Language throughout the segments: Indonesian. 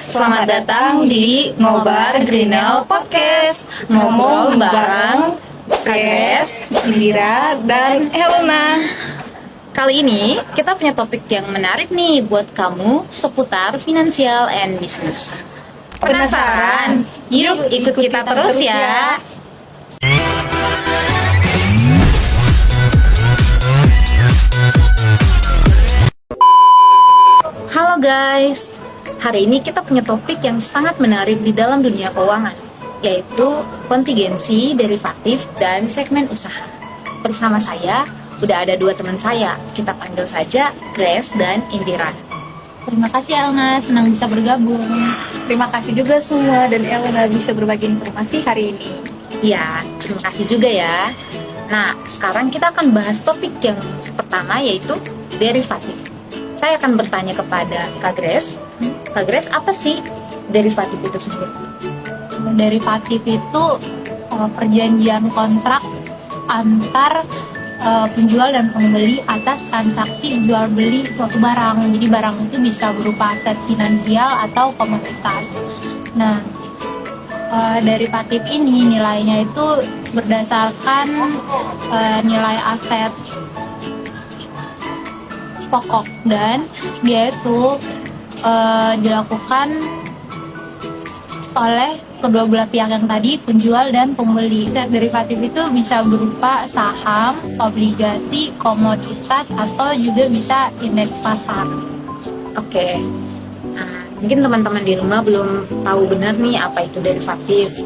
Selamat datang di Ngobar Greenel Podcast. Ngobrol bareng KS, Indira, dan Helena. Kali ini kita punya topik yang menarik nih buat kamu seputar finansial and business. Penasaran? Yuk ikut kita terus ya. Halo guys, hari ini kita punya topik yang sangat menarik di dalam dunia keuangan, yaitu kontingensi, derivatif, dan segmen usaha. Bersama saya, udah ada dua teman saya, kita panggil saja Grace dan Indira. Terima kasih Elna, senang bisa bergabung. Terima kasih juga semua dan Elna bisa berbagi informasi hari ini. Ya, terima kasih juga ya. Nah, sekarang kita akan bahas topik yang pertama, yaitu derivatif. Saya akan bertanya kepada Kak Grace. Kak Grace, apa sih derivatif itu sendiri? Derivatif itu perjanjian kontrak antar penjual dan pembeli atas transaksi jual beli suatu barang. Jadi barang itu bisa berupa aset finansial atau komoditas. Nah, derivatif ini nilainya itu berdasarkan nilai aset pokok, dan dia itu dilakukan oleh kedua belah pihak yang tadi, penjual dan pembeli. Aset derivatif itu bisa berupa saham, obligasi, komoditas, atau juga bisa indeks pasar. Oke. Nah, mungkin teman-teman di rumah belum tahu benar nih apa itu derivatif.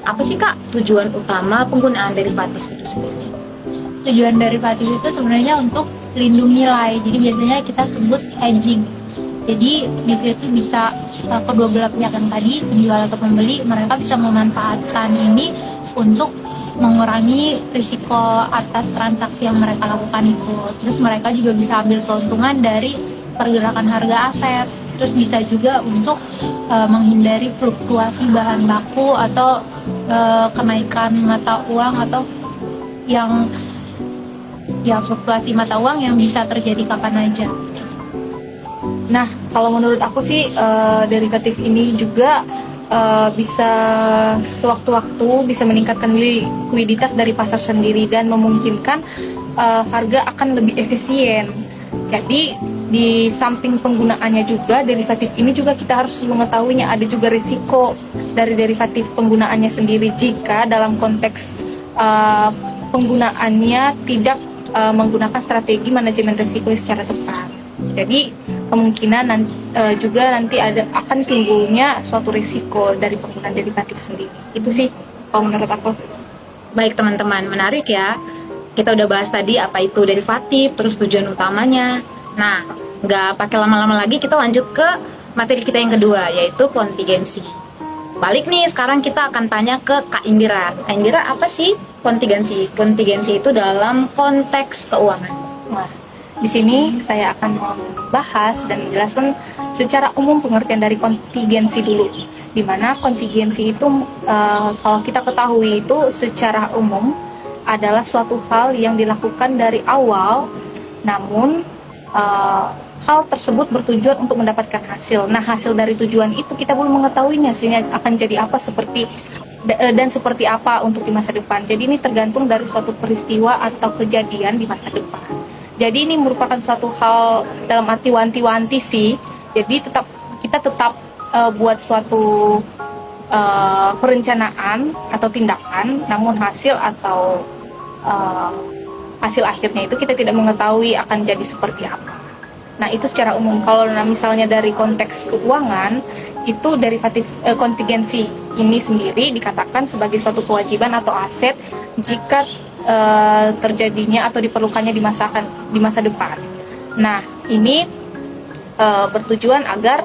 Apa sih Kak tujuan utama penggunaan derivatif itu sendiri? Tujuan derivatif itu sebenarnya untuk lindung nilai. Jadi biasanya kita sebut hedging. Jadi di situ bisa kedua belah pihak yang tadi, penjual atau pembeli, mereka bisa memanfaatkan ini untuk mengurangi risiko atas transaksi yang mereka lakukan itu. Terus mereka juga bisa ambil keuntungan dari pergerakan harga aset. Terus bisa juga untuk menghindari fluktuasi bahan baku atau kenaikan mata uang atau yang fluktuasi mata uang yang bisa terjadi kapan aja. Nah, kalau menurut aku sih derivatif ini juga bisa sewaktu-waktu bisa meningkatkan likuiditas dari pasar sendiri dan memungkinkan harga akan lebih efisien. Jadi di samping penggunaannya juga, derivatif ini juga kita harus mengetahuinya ada juga risiko dari derivatif penggunaannya sendiri jika dalam konteks penggunaannya tidak menggunakan strategi manajemen risiko secara tepat. Jadi kemungkinan juga nanti akan timbulnya suatu risiko dari penggunaan derivatif sendiri. Itu sih kalau menurut aku. Baik teman-teman, menarik ya. Kita udah bahas tadi apa itu derivatif, terus tujuan utamanya. Nah, nggak pakai lama-lama lagi, kita lanjut ke materi kita yang kedua, yaitu kontingensi. Balik nih, sekarang kita akan tanya ke Kak Indira. Kak Indira, apa sih kontingensi? Kontingensi itu dalam konteks keuangan. Nah, di sini saya akan membahas dan menjelaskan secara umum pengertian dari kontingensi dulu. Di mana kontingensi itu kalau kita ketahui itu secara umum adalah suatu hal yang dilakukan dari awal, namun hal tersebut bertujuan untuk mendapatkan hasil. Nah, hasil dari tujuan itu kita belum mengetahuinya, sehingga akan jadi apa dan seperti apa untuk di masa depan. Jadi ini tergantung dari suatu peristiwa atau kejadian di masa depan. Jadi ini merupakan suatu hal dalam arti wanti-wanti sih. Jadi kita tetap buat suatu perencanaan atau tindakan, namun hasil atau hasil akhirnya itu kita tidak mengetahui akan jadi seperti apa. Nah, itu secara umum. Kalau misalnya dari konteks keuangan, itu derivatif kontingensi ini sendiri dikatakan sebagai suatu kewajiban atau aset jika terjadinya atau diperlukannya di masa depan. Nah, ini bertujuan agar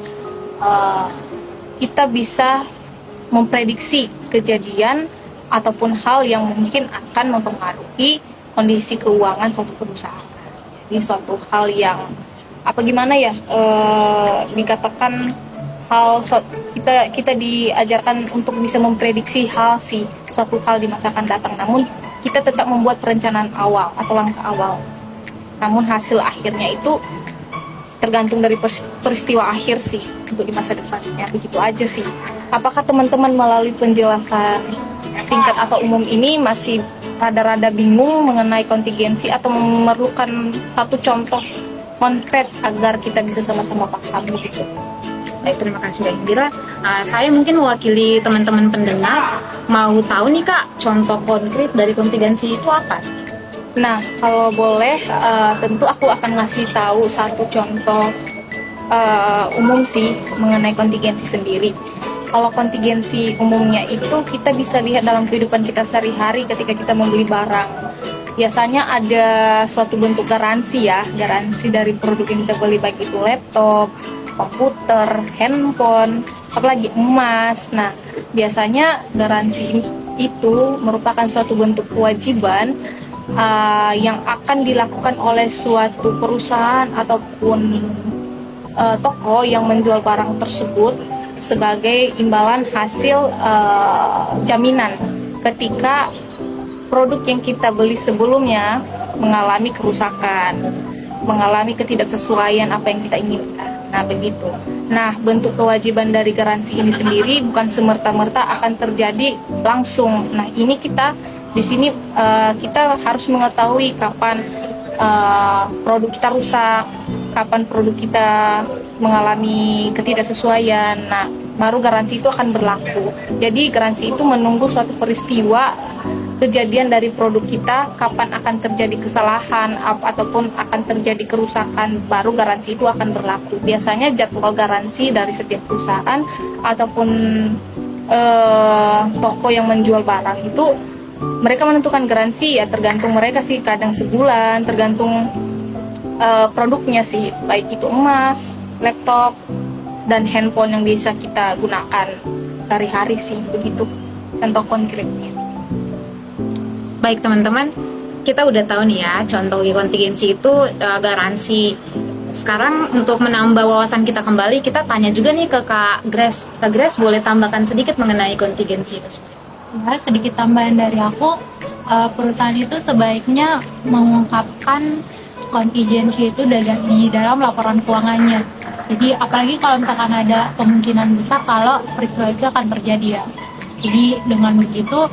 kita bisa memprediksi kejadian ataupun hal yang mungkin akan mempengaruhi kondisi keuangan suatu perusahaan. Jadi suatu hal yang dikatakan hal kita diajarkan untuk bisa memprediksi suatu hal di masa akan datang, namun kita tetap membuat perencanaan awal atau langkah awal. Namun hasil akhirnya itu tergantung dari peristiwa akhir sih untuk di masa depannya. Begitu aja sih. Apakah teman-teman melalui penjelasan singkat atau umum ini masih rada-rada bingung mengenai kontingensi atau memerlukan satu contoh konkret agar kita bisa sama-sama paham begitu? Baik, terima kasih Indira. Saya mungkin mewakili teman-teman pendengar mau tahu nih Kak, contoh konkret dari kontingensi itu apa? Nah, kalau boleh, tentu aku akan ngasih tahu satu contoh umum sih mengenai kontingensi sendiri. Kalau kontingensi umumnya itu kita bisa lihat dalam kehidupan kita sehari-hari ketika kita membeli barang. Biasanya ada suatu bentuk garansi ya, garansi dari produk yang kita beli, baik itu laptop, komputer, handphone, apalagi emas. Nah, biasanya garansi itu merupakan suatu bentuk kewajiban yang akan dilakukan oleh suatu perusahaan ataupun toko yang menjual barang tersebut sebagai imbalan hasil jaminan ketika produk yang kita beli sebelumnya mengalami kerusakan, mengalami ketidaksesuaian apa yang kita inginkan. Nah, begitu. Nah, bentuk kewajiban dari garansi ini sendiri bukan semerta-merta akan terjadi langsung. Nah, ini di sini kita harus mengetahui kapan produk kita rusak, kapan produk kita mengalami ketidaksesuaian. Nah, baru garansi itu akan berlaku. Jadi garansi itu menunggu suatu peristiwa kejadian dari produk kita, kapan akan terjadi kesalahan ataupun akan terjadi kerusakan, baru garansi itu akan berlaku. Biasanya jadwal garansi dari setiap perusahaan ataupun toko yang menjual barang itu mereka menentukan garansi ya, tergantung mereka sih, kadang sebulan, tergantung produknya sih, baik itu emas, laptop, dan handphone yang bisa kita gunakan sehari-hari sih, begitu contoh konkretnya. Baik teman-teman, kita udah tahu nih ya contoh kontingensi itu garansi. Sekarang untuk menambah wawasan kita kembali, kita tanya juga nih ke Kak Grace. Kak Grace boleh tambahkan sedikit mengenai kontingensi itu? Ya, sedikit tambahan dari aku, perusahaan itu sebaiknya mengungkapkan kontingensi itu di dalam laporan keuangannya. Jadi apalagi kalau misalkan ada kemungkinan besar kalau peristiwa itu akan terjadi ya. Jadi dengan begitu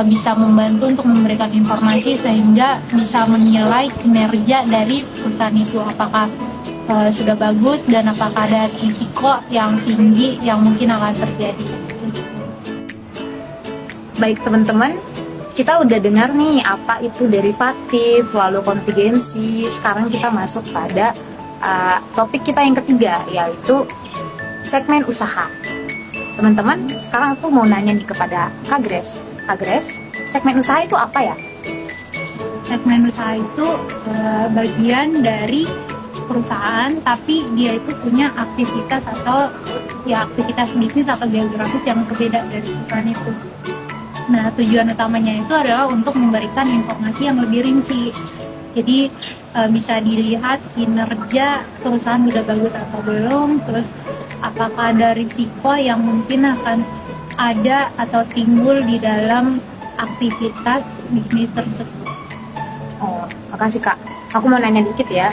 bisa membantu untuk memberikan informasi sehingga bisa menilai kinerja dari perusahaan itu, apakah sudah bagus dan apakah ada risiko yang tinggi yang mungkin akan terjadi. Baik teman-teman, kita udah dengar nih apa itu derivatif, lalu kontingensi. Sekarang kita masuk pada topik kita yang ketiga, yaitu segmen usaha. Teman-teman, sekarang aku mau nanya nih kepada Kak Grace. Kak Grace, segmen usaha itu apa ya? Segmen usaha itu bagian dari perusahaan, tapi dia itu punya aktivitas atau ya aktivitas bisnis atau geografis yang berbeda dari perusahaan itu. Nah, tujuan utamanya itu adalah untuk memberikan informasi yang lebih rinci. Jadi bisa dilihat kinerja perusahaan sudah bagus atau belum, terus apakah ada risiko yang mungkin akan ada atau timbul di dalam aktivitas bisnis tersebut. Oh, makasih Kak. Aku mau nanya dikit ya.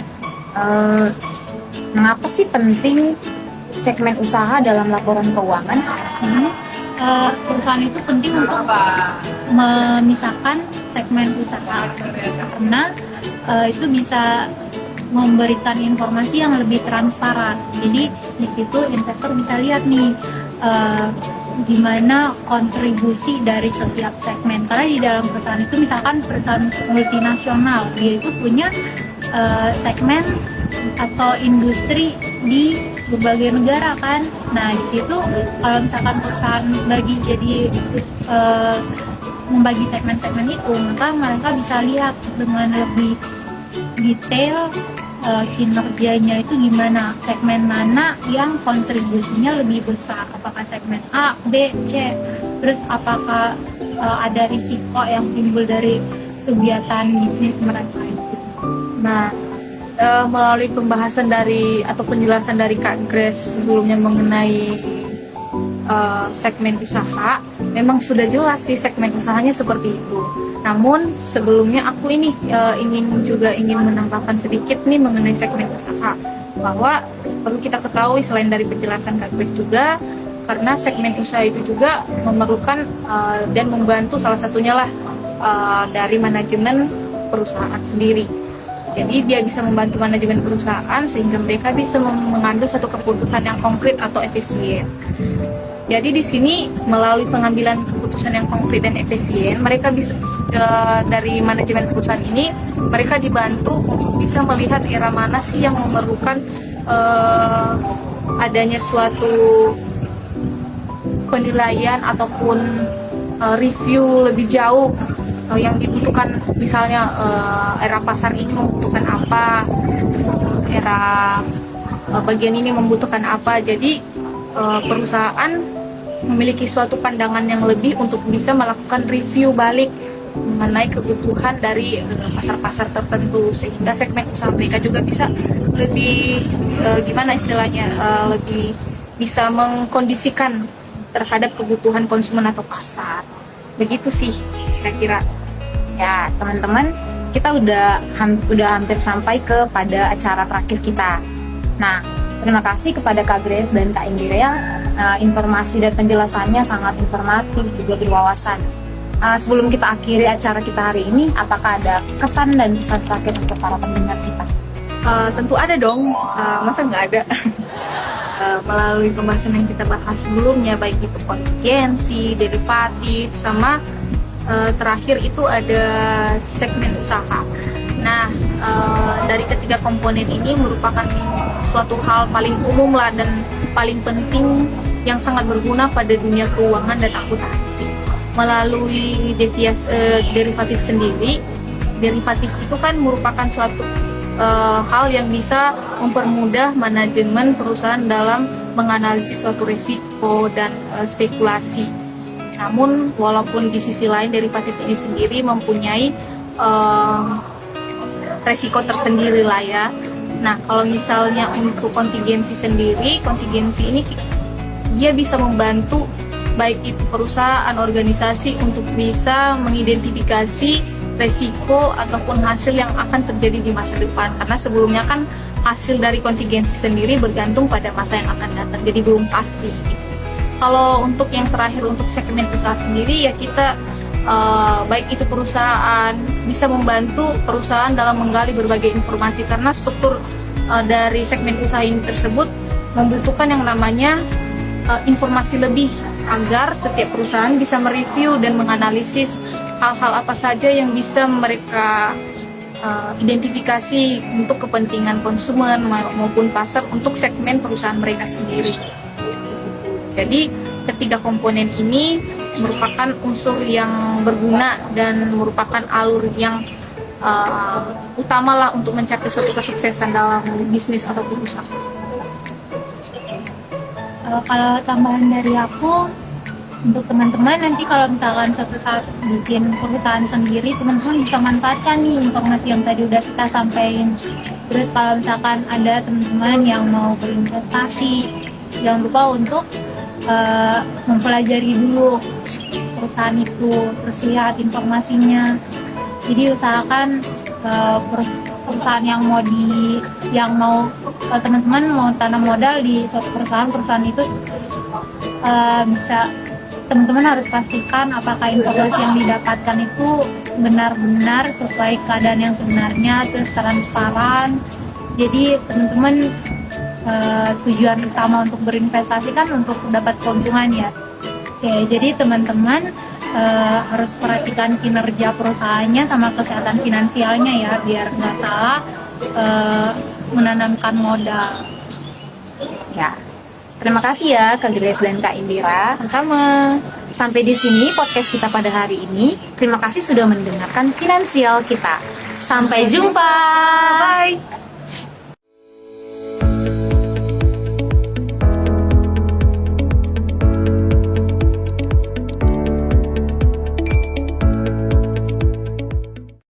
Mengapa sih penting segmen usaha dalam laporan keuangan? Perusahaan itu penting untuk memisahkan segmen usaha karena itu bisa memberikan informasi yang lebih transparan. Jadi di situ investor bisa lihat nih gimana kontribusi dari setiap segmen. Karena di dalam perusahaan itu misalkan perusahaan multinasional, dia itu punya segmen atau industri di berbagai negara kan. Nah di situ kalau misalkan perusahaan membagi segmen-segmen itu, maka mereka bisa lihat dengan lebih detail kinerjanya itu gimana, segmen mana yang kontribusinya lebih besar, apakah segmen A, B, C, terus apakah ada risiko yang timbul dari kegiatan bisnis mereka itu. Nah, melalui pembahasan atau penjelasan dari Kak Grace sebelumnya mengenai segmen usaha, memang sudah jelas sih segmen usahanya seperti itu. Namun sebelumnya aku ingin menambahkan sedikit nih mengenai segmen usaha. bahwa perlu kita ketahui selain dari penjelasan Kak Grace juga, karena segmen usaha itu juga memerlukan dan membantu salah satunya lah dari manajemen perusahaan sendiri. Jadi dia bisa membantu manajemen perusahaan sehingga mereka bisa mengambil satu keputusan yang konkret atau efisien. Jadi di sini melalui pengambilan keputusan yang konkret dan efisien, mereka bisa dari manajemen perusahaan ini mereka dibantu untuk bisa melihat era mana sih yang memerlukan adanya suatu penilaian ataupun review lebih jauh yang dibutuhkan, misalnya era pasar ini membutuhkan apa, era bagian ini membutuhkan apa. Jadi perusahaan memiliki suatu pandangan yang lebih untuk bisa melakukan review balik mengenai kebutuhan dari pasar-pasar tertentu, sehingga segmen usaha mereka juga bisa lebih gimana istilahnya, lebih bisa mengkondisikan terhadap kebutuhan konsumen atau pasar. Begitu sih kira-kira. Ya, teman-teman, kita udah hampir sampai kepada acara terakhir kita. Nah, terima kasih kepada Kak Grace dan Kak Indira. Informasi dan penjelasannya sangat informatif, juga berwawasan. Sebelum kita akhiri acara kita hari ini, apakah ada kesan dan pesan terakhir untuk para pendengar kita? Tentu ada dong, masa nggak ada. Melalui pembahasan yang kita bahas sebelumnya, baik itu kontingensi, derivatif, sama terakhir itu ada segmen usaha. Nah, dari ketiga komponen ini merupakan suatu hal paling umum lah dan paling penting yang sangat berguna pada dunia keuangan dan akuntansi. Melalui derivatif sendiri, derivatif itu kan merupakan suatu hal yang bisa mempermudah manajemen perusahaan dalam menganalisis suatu risiko dan spekulasi. Namun walaupun di sisi lain derivatif ini sendiri mempunyai resiko tersendiri lah ya. Nah, kalau misalnya untuk kontingensi sendiri, kontingensi ini dia bisa membantu baik itu perusahaan, organisasi untuk bisa mengidentifikasi resiko ataupun hasil yang akan terjadi di masa depan. Karena sebelumnya kan hasil dari kontingensi sendiri bergantung pada masa yang akan datang, jadi belum pasti. Kalau untuk yang terakhir, untuk segmen usaha sendiri, ya kita baik itu perusahaan bisa membantu perusahaan dalam menggali berbagai informasi, karena struktur dari segmen usaha ini tersebut membutuhkan yang namanya informasi lebih agar setiap perusahaan bisa mereview dan menganalisis hal-hal apa saja yang bisa mereka identifikasi untuk kepentingan konsumen maupun pasar untuk segmen perusahaan mereka sendiri. Jadi ketiga komponen ini merupakan unsur yang berguna dan merupakan alur yang utama lah untuk mencapai suatu kesuksesan dalam bisnis ataupun usaha. Kalau tambahan dari aku, untuk teman-teman nanti kalau misalkan suatu saat bikin perusahaan sendiri, teman-teman bisa manfaatkan nih informasi yang tadi udah kita sampaikan. Terus kalau misalkan ada teman-teman yang mau berinvestasi, jangan lupa untuk mempelajari dulu perusahaan itu, terus lihat informasinya. Jadi usahakan perusahaan yang mau teman-teman mau tanam modal di suatu perusahaan itu bisa teman-teman harus pastikan apakah informasi yang didapatkan itu benar-benar sesuai keadaan yang sebenarnya, terus transparan. Jadi teman-teman tujuan utama untuk berinvestasi kan untuk dapat keuntungan ya. Oke, jadi teman-teman harus perhatikan kinerja perusahaannya sama kesehatan finansialnya ya, biar nggak salah menanamkan modal. Ya, terima kasih ya Kak Grace dan Kak Indira. Sama. Sampai di sini podcast kita pada hari ini. Terima kasih sudah mendengarkan Finansial kita. Sampai jumpa. Bye.